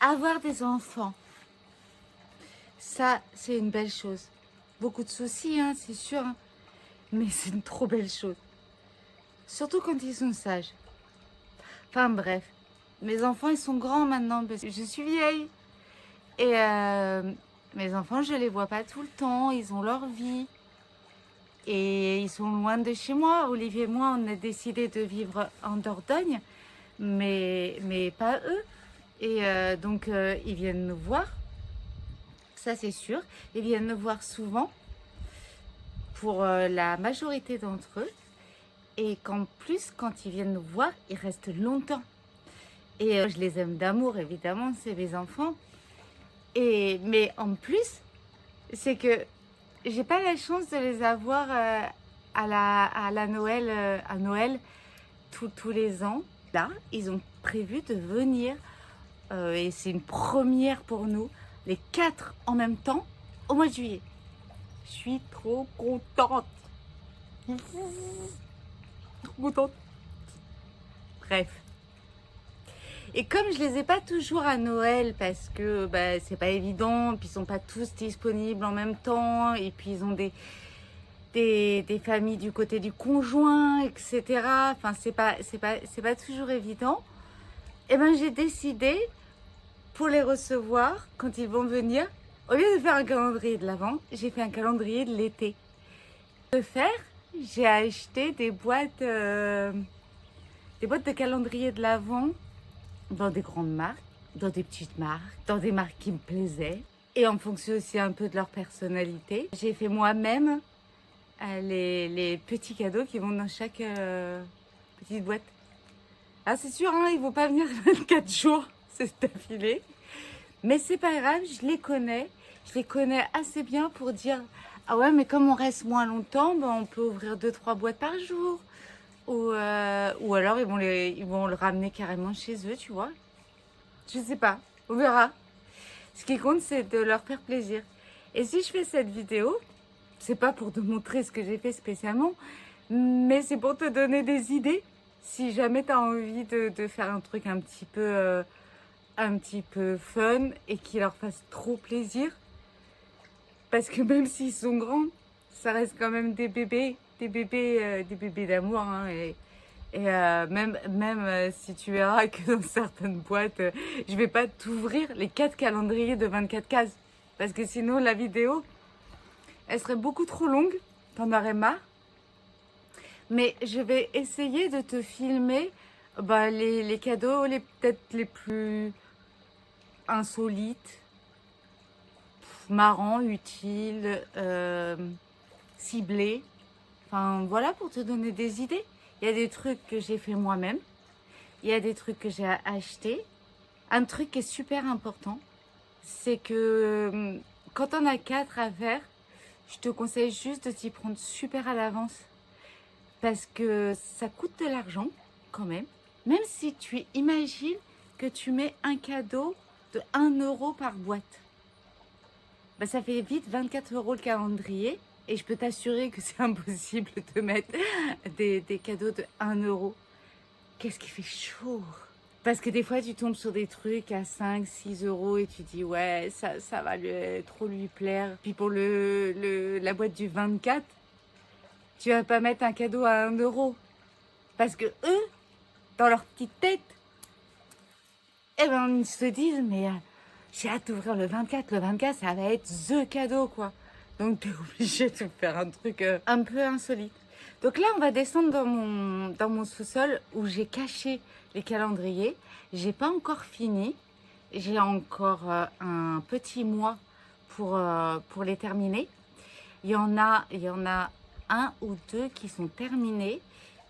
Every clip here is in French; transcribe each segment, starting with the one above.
avoir des enfants, ça, c'est une belle chose. Beaucoup de soucis, hein, c'est sûr, hein, mais c'est une trop belle chose. Surtout quand ils sont sages. Enfin bref, mes enfants, ils sont grands maintenant parce que je suis vieille. Et mes enfants, je les vois pas tout le temps, ils ont leur vie. Et ils sont loin de chez moi. Olivier et moi, on a décidé de vivre en Dordogne, mais pas eux. Et donc, ils viennent nous voir, ça c'est sûr. Ils viennent nous voir souvent, pour la majorité d'entre eux. Et qu'en plus, quand ils viennent nous voir, ils restent longtemps. Et je les aime d'amour, évidemment, c'est mes enfants. Mais en plus, c'est que j'ai pas la chance de les avoir à Noël, à Noël tous les ans. Là, ils ont prévu de venir, et c'est une première pour nous, les 4 en même temps, au mois de juillet. Je suis trop contente. Trop contente. Bref. Et comme je les ai pas toujours à Noël parce que bah, c'est pas évident, puis ils sont pas tous disponibles en même temps, et puis ils ont des familles du côté du conjoint, etc. Enfin, c'est pas toujours évident. Et ben j'ai décidé, pour les recevoir, quand ils vont venir, au lieu de faire un calendrier de l'Avent, j'ai fait un calendrier de l'été. De faire, j'ai acheté des boîtes de calendrier de l'Avent dans des grandes marques, dans des petites marques, dans des marques qui me plaisaient, et en fonction aussi un peu de leur personnalité. J'ai fait moi-même les petits cadeaux qui vont dans chaque petite boîte. Ah, c'est sûr, hein, ils vont pas venir 24 jours, c'est d'affilée. Mais c'est pas grave, je les connais assez bien pour dire ah ouais, mais comme on reste moins longtemps, ben on peut ouvrir 2-3 boîtes par jour. Ou alors ils vont le ramener carrément chez eux, tu vois. Je sais pas, on verra. Ce qui compte, c'est de leur faire plaisir. Et si je fais cette vidéo, c'est pas pour te montrer ce que j'ai fait spécialement, mais c'est pour te donner des idées. Si jamais tu as envie de faire un truc un petit peu fun et qui leur fasse trop plaisir. Parce que même s'ils sont grands, ça reste quand même des bébés d'amour, hein, même si tu verras que dans certaines boîtes, je vais pas t'ouvrir les 4 calendriers de 24 cases. Parce que sinon, la vidéo, elle serait beaucoup trop longue. T'en aurais marre. Mais je vais essayer de te filmer bah, les cadeaux peut-être les plus insolites, marrants, utiles, ciblés. Enfin, voilà, pour te donner des idées. Il y a des trucs que j'ai fait moi-même. Il y a des trucs que j'ai achetés. Un truc qui est super important, c'est que quand on a 4 à faire, je te conseille juste de t'y prendre super à l'avance. Parce que ça coûte de l'argent, quand même. Même si tu imagines que tu mets un cadeau de 1 € par boîte. Bah, ça fait vite 24 € le calendrier. Et je peux t'assurer que c'est impossible de mettre des cadeaux de 1 €. Qu'est-ce qui fait chaud? Parce que des fois, tu tombes sur des trucs à 5-6 € et tu dis, ouais, ça va trop lui plaire. Puis pour la boîte du 24, tu vas pas mettre un cadeau à 1 €. Parce que eux, dans leur petite tête, eh ben, ils se disent, mais j'ai hâte d'ouvrir le 24. Le 24, ça va être THE cadeau, quoi. Donc, t'es obligé de faire un truc un peu insolite. Donc là, on va descendre dans mon sous-sol où j'ai caché les calendriers. J'ai pas encore fini. J'ai encore un petit mois pour les terminer. Il y en a un ou deux qui sont terminés.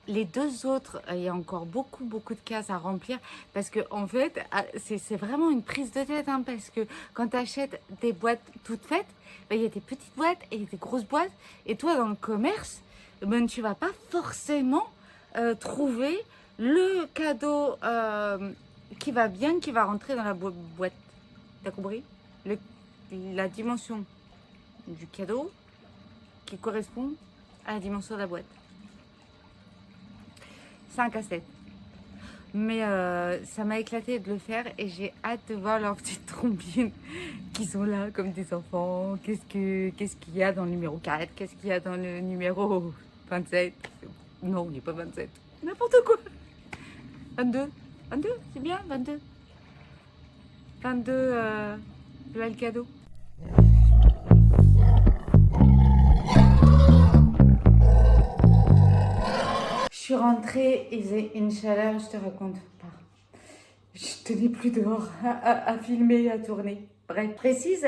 Les 2 autres, il y a encore beaucoup de cases à remplir parce que en fait, c'est vraiment une prise de tête, hein, parce que quand tu achètes des boîtes toutes faites, ben, il y a des petites boîtes et des grosses boîtes. Et toi, dans le commerce, ben, tu vas pas forcément trouver le cadeau qui va bien, qui va rentrer dans la boîte. T'as compris? La dimension du cadeau qui correspond à la dimension de la boîte. C'est un casse-tête. Mais ça m'a éclaté de le faire et j'ai hâte de voir leurs petites trombines qui sont là comme des enfants. Qu'est-ce qu'il y a dans le numéro 4? Qu'est-ce qu'il y a dans le numéro 27? Non, il n'y a pas 27. N'importe quoi. 22. 22, c'est bien, 22. 22, voilà le cadeau. Je suis rentrée, il faisait une chaleur, je te raconte pas. Je tenais plus dehors à filmer, à tourner. Bref, précise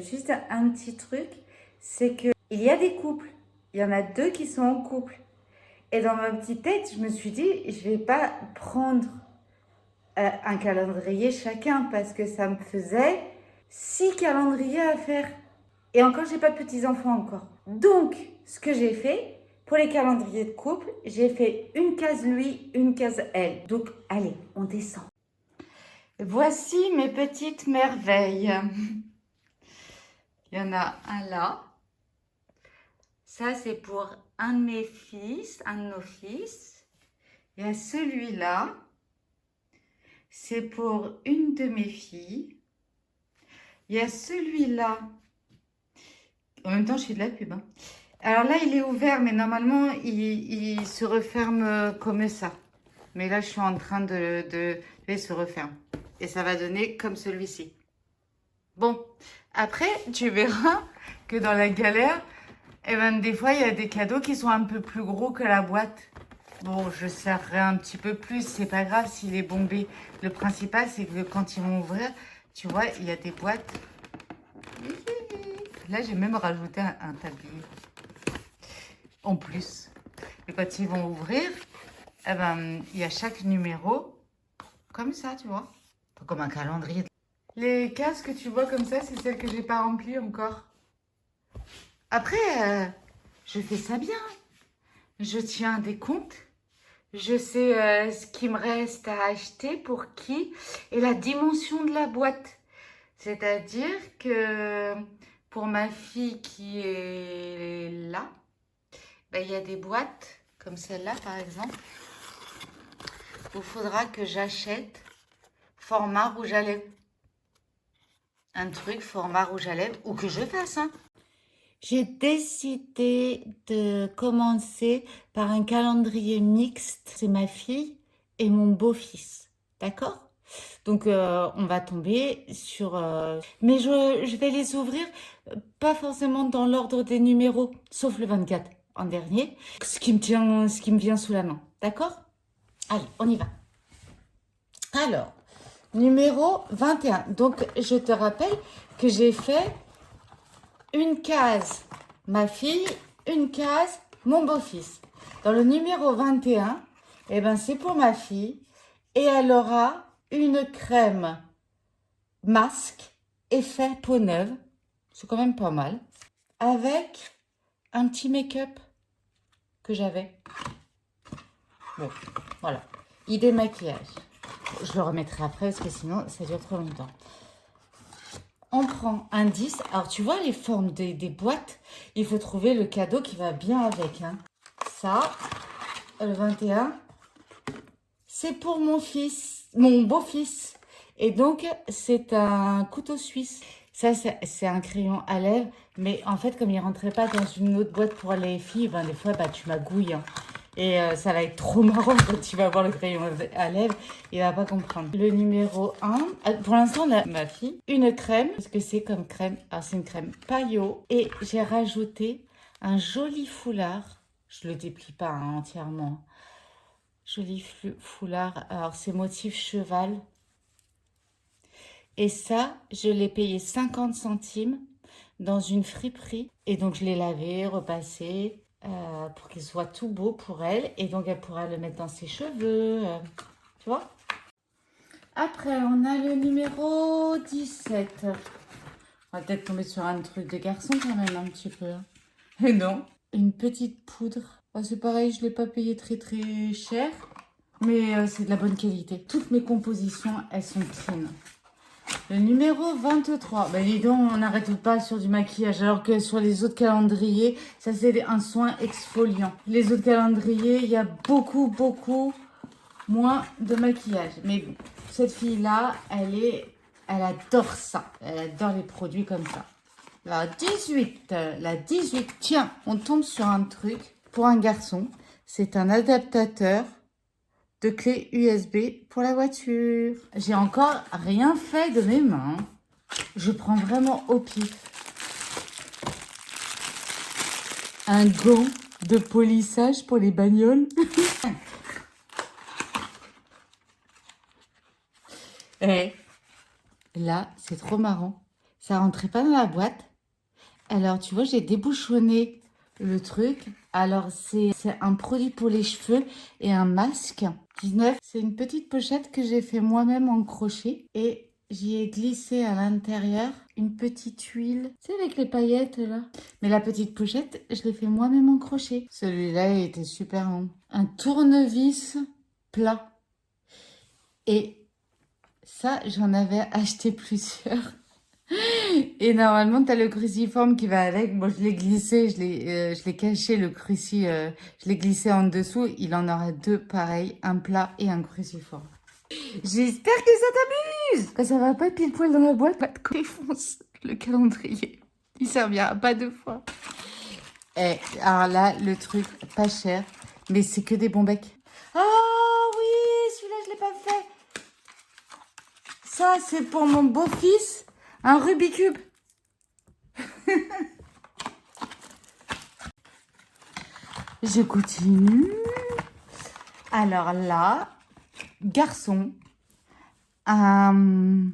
juste un petit truc, c'est que il y a des couples, il y en a 2 qui sont en couple. Et dans ma petite tête, je me suis dit, je vais pas prendre un calendrier chacun parce que ça me faisait 6 calendriers à faire. Et encore, j'ai pas de petits-enfants encore. Donc, ce que j'ai fait, pour les calendriers de couple, j'ai fait une case lui, une case elle. Donc, allez, on descend. Voici mes petites merveilles. Il y en a un là. Ça, c'est pour un de mes fils, un de nos fils. Il y a celui-là. C'est pour une de mes filles. Il y a celui-là. En même temps, je fais de la pub. Hein. Alors là, il est ouvert, mais normalement, il se referme comme ça. Mais là, je suis en train de... Il se referme. Et ça va donner comme celui-ci. Bon, après, tu verras que dans la galère, eh ben, des fois, il y a des cadeaux qui sont un peu plus gros que la boîte. Bon, je serrerai un petit peu plus, c'est pas grave s'il est bombé. Le principal, c'est que quand ils vont ouvrir, tu vois, il y a des boîtes. Là, j'ai même rajouté un tablier. En plus. Et quand ils vont ouvrir, eh ben, il y a chaque numéro comme ça, tu vois. Comme un calendrier. Les cases que tu vois comme ça, c'est celles que j'ai pas remplies encore. Après, je fais ça bien. Je tiens des comptes. Je sais ce qu'il me reste à acheter pour qui et la dimension de la boîte. C'est-à-dire que pour ma fille qui est là, ben, il y a des boîtes comme celle-là par exemple où il faudra que j'achète format rouge à lèvres. Un truc format rouge à lèvres ou que je fasse. Hein. J'ai décidé de commencer par un calendrier mixte. C'est ma fille et mon beau-fils. D'accord? Donc, on va tomber sur... Mais je vais les ouvrir, pas forcément dans l'ordre des numéros, sauf le 24 en dernier, ce qui me vient sous la main. D'accord? Allez, on y va. Alors, numéro 21. Donc, je te rappelle que j'ai fait une case ma fille, une case mon beau-fils. Dans le numéro 21, eh ben, c'est pour ma fille et elle aura une crème masque effet peau neuve. C'est quand même pas mal. Avec un petit make-up que j'avais. Bon, voilà. Idée maquillage. Je le remettrai après parce que sinon ça dure trop longtemps. On prend un 10. Alors, tu vois les formes des boîtes, il faut trouver le cadeau qui va bien avec. Hein. Ça, le 21, c'est pour mon fils, mon beau-fils. Et donc, c'est un couteau suisse. Ça, c'est un crayon à lèvres. Mais en fait, comme il ne rentrait pas dans une autre boîte pour les filles, ben, des fois, bah, tu magouilles. Hein. Et ça va être trop marrant quand tu vas voir le crayon à lèvres. Il va pas comprendre. Le numéro 1. Pour l'instant, on a ma fille. Une crème. Qu'est-ce que c'est comme crème? Alors, c'est une crème paillot. Et j'ai rajouté un joli foulard. Je le déplie pas hein, entièrement. Joli foulard. Alors, c'est motif cheval. Et ça, je l'ai payé 50 centimes dans une friperie. Et donc, je l'ai lavé, repassé. Pour qu'il soit tout beau pour elle. Et donc, elle pourra le mettre dans ses cheveux. Tu vois? Après, on a le numéro 17. On va peut-être tomber sur un truc de garçon quand même, un petit peu. Et non, une petite poudre. Oh, c'est pareil, je ne l'ai pas payé très très cher. Mais c'est de la bonne qualité. Toutes mes compositions, elles sont clean. Le numéro 23. Ben dis donc, on n'arrête pas sur du maquillage. Alors que sur les autres calendriers, ça c'est un soin exfoliant. Les autres calendriers, il y a beaucoup moins de maquillage. Mais bon, cette fille-là, elle adore ça. Elle adore les produits comme ça. La 18. Tiens, on tombe sur un truc pour un garçon. C'est un adaptateur de clé USB pour la voiture. J'ai encore rien fait de mes mains. Je prends vraiment au pif. Un gant de polissage pour les bagnoles. Et là, c'est trop marrant. Ça rentrait pas dans la boîte. Alors, tu vois, j'ai débouchonné le truc. Alors, c'est un produit pour les cheveux et un masque. 19, c'est une petite pochette que j'ai fait moi-même en crochet. Et j'y ai glissé à l'intérieur une petite huile. Tu sais, avec les paillettes, là. Mais la petite pochette, je l'ai fait moi-même en crochet. Celui-là, il était super long. Un tournevis plat. Et ça, j'en avais acheté plusieurs. Et normalement, tu as le cruciforme qui va avec. Moi, je l'ai glissé, je l'ai caché, le cruci. Je l'ai glissé en dessous. Il en aura deux pareils, un plat et un cruciforme. J'espère que ça t'amuse. Quand ça va pas pile poil dans la boîte, pas de défonce le calendrier. Il servira pas deux fois. Et alors là, le truc pas cher, mais c'est que des bons becs. Ah oui, celui-là, je l'ai pas fait. Ça, c'est pour mon beau-fils, un Rubik's Cube. Je continue. Alors là, garçon, un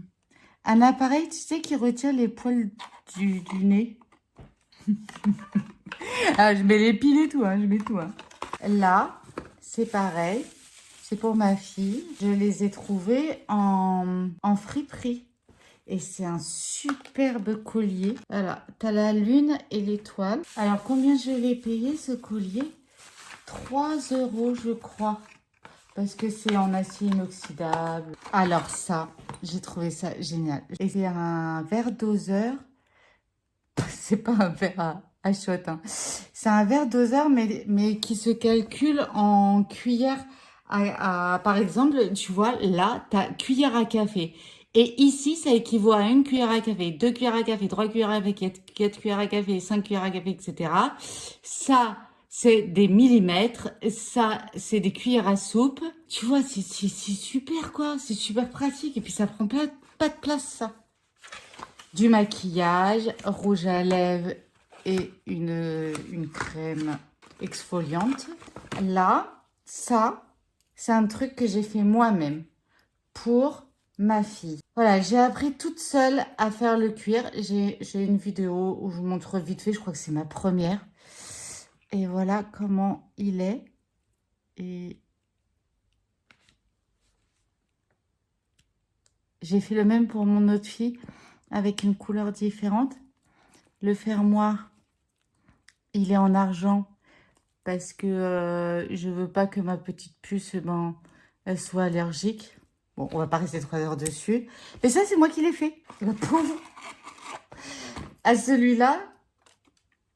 appareil, tu sais, qui retire les poils du nez. Ah, je mets les piles et tout, hein, je mets tout. Hein. Là, c'est pareil. C'est pour ma fille. Je les ai trouvés en friperie. Et c'est un superbe collier. Voilà, tu as la lune et l'étoile. Alors, combien je l'ai payé, ce collier? 3 € je crois. Parce que c'est en acier inoxydable. Alors ça, j'ai trouvé ça génial. Et c'est un verre doseur. C'est pas un verre à shot. Hein. C'est un verre doseur, mais qui se calcule en cuillère par exemple, tu vois, là, tu as cuillère à café. Et ici, ça équivaut à une cuillère à café, 2 cuillères à café, 3 cuillères à café, 4 cuillères à café, 5 cuillères à café, etc. Ça, c'est des millimètres. Ça, c'est des cuillères à soupe. Tu vois, c'est super, quoi. C'est super pratique. Et puis, ça prend pas de place, ça. Du maquillage, rouge à lèvres et une crème exfoliante. Là, ça, c'est un truc que j'ai fait moi-même pour ma fille. Voilà, j'ai appris toute seule à faire le cuir. J'ai une vidéo où je vous montre vite fait, je crois que c'est ma première. Et voilà comment il est. Et j'ai fait le même pour mon autre fille avec une couleur différente. Le fermoir, il est en argent parce que je veux pas que ma petite puce, elle soit allergique. Bon, on va pas rester 3 heures dessus. Mais ça, c'est moi qui l'ai fait. La pauvre. À celui-là,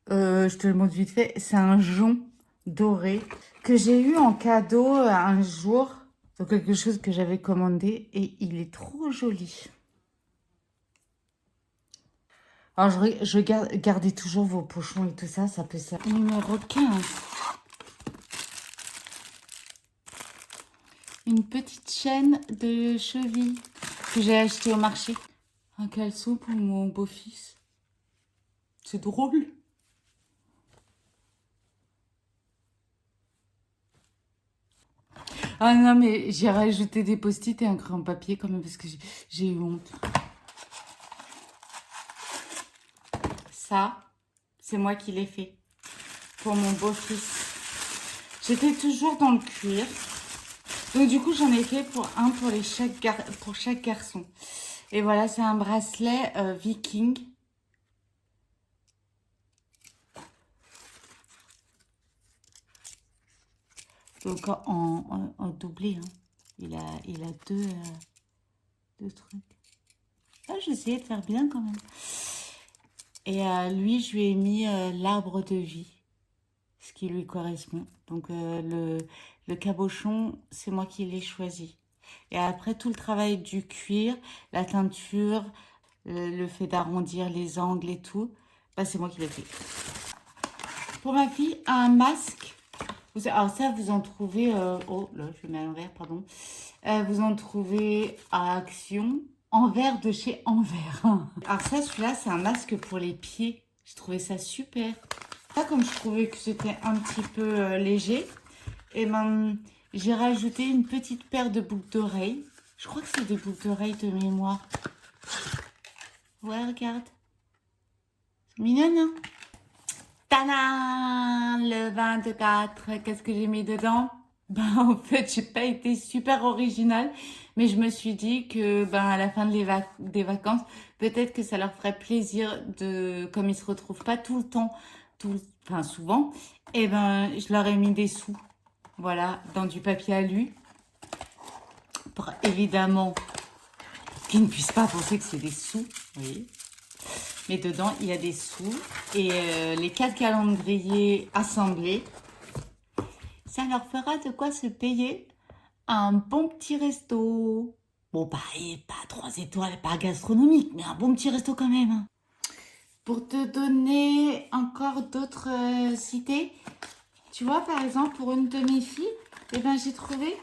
je te le montre vite fait, c'est un jonc doré que j'ai eu en cadeau un jour. Donc quelque chose que j'avais commandé et il est trop joli. Alors, gardez toujours vos pochons et tout ça, ça peut servir. Numéro 15. Une petite chaîne de cheville que j'ai acheté au marché. Un caleçon pour mon beau-fils. C'est drôle. Ah non, mais j'ai rajouté des post-it et un crayon papier quand même parce que j'ai eu honte. Ça, c'est moi qui l'ai fait pour mon beau-fils. J'étais toujours dans le cuir. Donc du coup, j'en ai fait pour chaque garçon. Et voilà, c'est un bracelet viking. Donc en doublé. Hein. Il a deux trucs. Ah, j'ai essayé de faire bien quand même. Et lui, je lui ai mis l'arbre de vie. ce qui lui correspond. Donc le cabochon, c'est moi qui l'ai choisi. Et après, tout le travail du cuir, la teinture, le fait d'arrondir les angles et tout, bah, c'est moi qui l'ai fait. Pour ma fille, un masque. Alors ça, vous en trouvez... oh, là, je mets à l'envers, pardon. Vous en trouvez à Action, Envers de chez Envers. Alors ça, celui-là, c'est un masque pour les pieds. J'ai trouvé ça super. Ça, comme je trouvais que c'était un petit peu léger, et ben, j'ai rajouté une petite paire de boucles d'oreilles. Je crois que c'est des boucles d'oreilles de mémoire. Ouais, regarde. C'est mignonne, hein? Tadam! Le 24, qu'est-ce que j'ai mis dedans? Ben, en fait, j'ai pas été super originale, mais je me suis dit que, ben, à la fin des vacances, peut-être que ça leur ferait plaisir de, comme ils se retrouvent pas tout le temps, enfin, souvent, et ben, je leur ai mis des sous, voilà, dans du papier alu, pour évidemment qu'ils ne puissent pas penser que c'est des sous, oui. Mais dedans, il y a des sous et les 4 calendriers assemblés, ça leur fera de quoi se payer un bon petit resto. Bon, pas 3 étoiles, pas gastronomique, mais un bon petit resto quand même, hein. Pour te donner encore d'autres idées, tu vois, par exemple, pour une de mes filles, eh ben, j'ai trouvé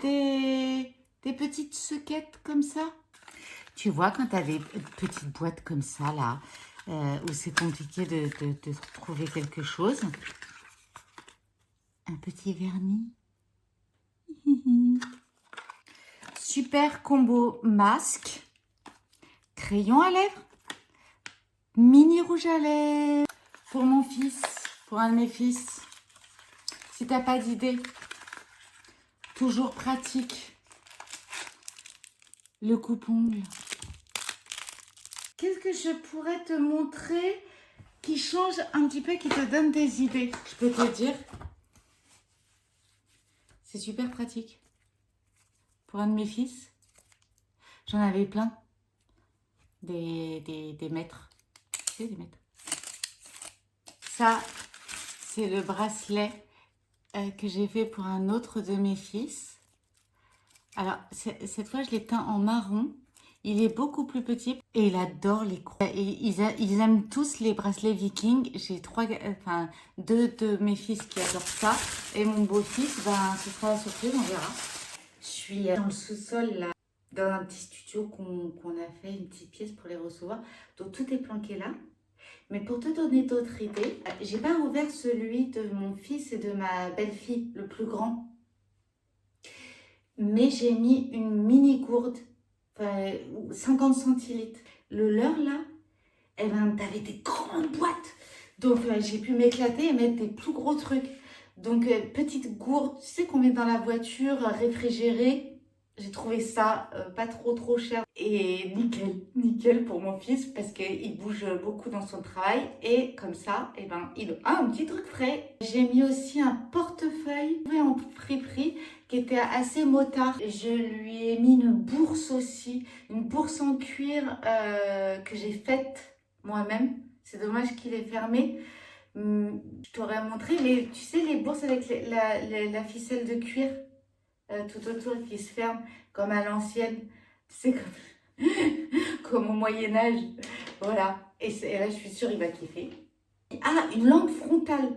des petites suquettes comme ça. Tu vois, quand tu as des petites boîtes comme ça, là, où c'est compliqué de trouver quelque chose. Un petit vernis. Super combo masque, crayon à lèvres, mini rouge à lèvres. Pour mon fils, pour un de mes fils, si t'as pas d'idée, toujours pratique, le coupe-ongle. Qu'est-ce que je pourrais te montrer qui change un petit peu, qui te donne des idées? Je peux te dire, c'est super pratique. Pour un de mes fils, j'en avais plein. Des mètres. Tu sais, des mètres. Ça, c'est le bracelet que j'ai fait pour un autre de mes fils. Alors, cette fois, je l'ai teint en marron. Il est beaucoup plus petit et il adore les croix. Et ils aiment tous les bracelets vikings. J'ai deux de mes fils qui adorent ça. Et mon beau-fils, ben, ce sera la surprise, on verra. Je suis dans le sous-sol, là, dans un petit studio qu'on a fait, une petite pièce pour les recevoir. Donc, tout est planqué là. Mais pour te donner d'autres idées, j'ai pas ouvert celui de mon fils et de ma belle-fille, le plus grand. Mais j'ai mis une mini gourde, 50 centilitres. Le leur là, eh ben, t'avais des grandes boîtes. Donc j'ai pu m'éclater et mettre des plus gros trucs. Donc petite gourde, tu sais qu'on met dans la voiture, réfrigérée. J'ai trouvé ça pas trop cher et nickel pour mon fils parce qu'il bouge beaucoup dans son travail et comme ça, eh ben, il a un petit truc frais. J'ai mis aussi un portefeuille en friperie qui était assez motard. Je lui ai mis une bourse aussi, une bourse en cuir que j'ai faite moi-même. C'est dommage qu'il est fermé. Je t'aurais montré, mais tu sais les bourses avec la ficelle de cuir tout autour qui se ferme comme à l'ancienne, tu sais, comme au Moyen-Âge. Voilà. Et là, je suis sûre, il va kiffer. Ah, une lampe frontale.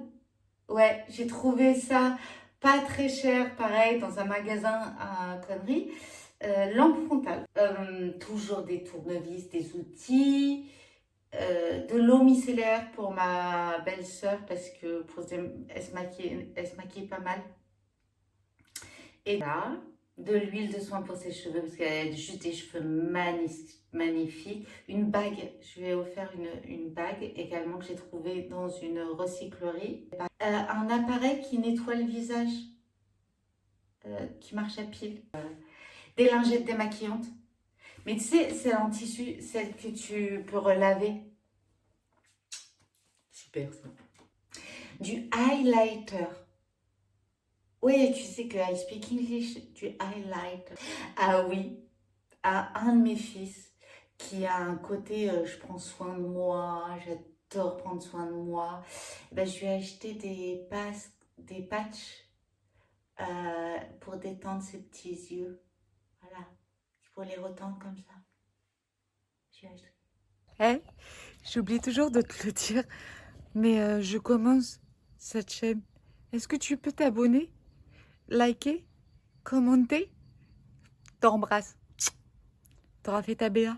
Ouais, j'ai trouvé ça pas très cher, pareil, dans un magasin à conneries. Lampe frontale. Toujours des tournevis, des outils. De l'eau micellaire pour ma belle-sœur parce que elle se maquille pas mal. Et là, de l'huile de soin pour ses cheveux parce qu'elle a juste des cheveux magnifiques. Une bague, je lui ai offert une bague également que j'ai trouvée dans une recyclerie. Un appareil qui nettoie le visage, qui marche à pile. Des lingettes démaquillantes. Mais tu sais, celle en tissu, celle que tu peux relaver. Super ça. Du highlighter. Oui, tu sais que I speak English, du highlighter. Ah oui, à un de mes fils qui a un côté je prends soin de moi, j'adore prendre soin de moi. Ben, je lui ai acheté des patchs pour détendre ses petits yeux. Voilà, pour les retendre comme ça. Je lui ai acheté. Eh, j'oublie toujours de te le dire, mais je commence cette chaîne. Est-ce que tu peux t'abonner, liker, commenter? T'embrasse. T'auras fait ta BA.